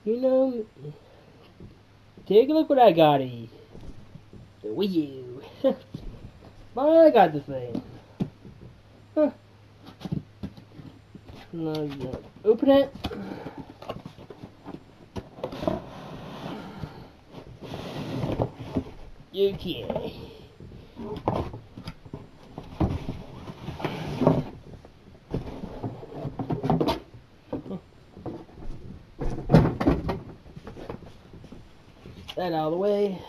You know, take a look what I got. The Wii-u. I got this thing. Huh. Now you gotta open it. Okay. That out of the way.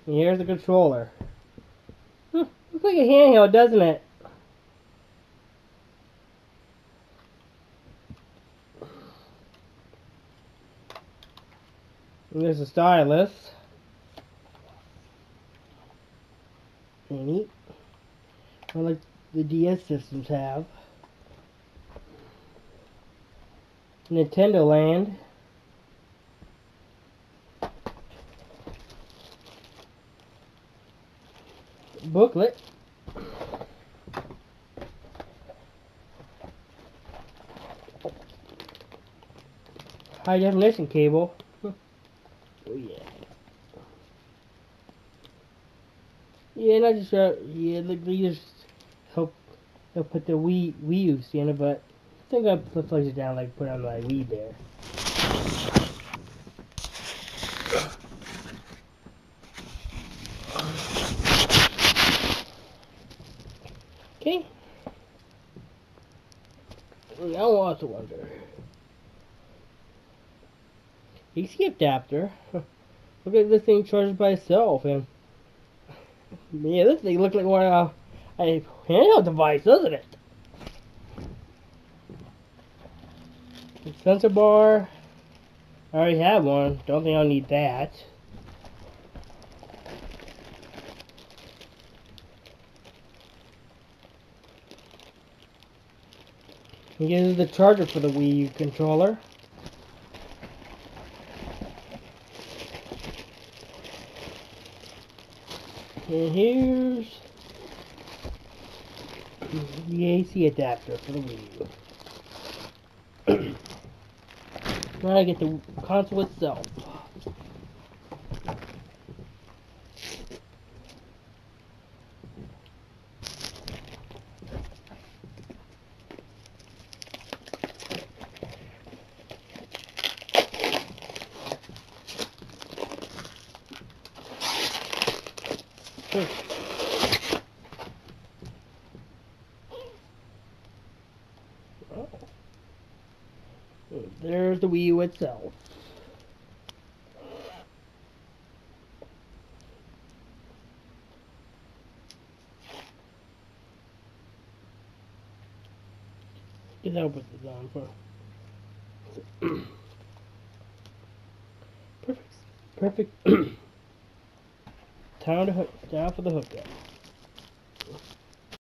Here's the controller. Looks like a handheld, doesn't it? And there's a stylus. Neat. Like the DS systems have. Nintendo Land. Booklet. High definition cable. Oh yeah. Yeah, not just yeah, they just help put the Wii-u in it, but I think I'll place it down, like put on my Wii there. Okay. Now I also wonder. AC adapter. Look at this thing charged by itself, and yeah, this thing looks like one of a handheld device, doesn't it? Sensor bar. I already have one. Don't think I'll need that. And here's the charger for the Wii-u controller. And here's the AC adapter for the Wii-u. Now I get the console itself. There's the Wii-u itself. Get that put this on for. Perfect. Time for the hookup.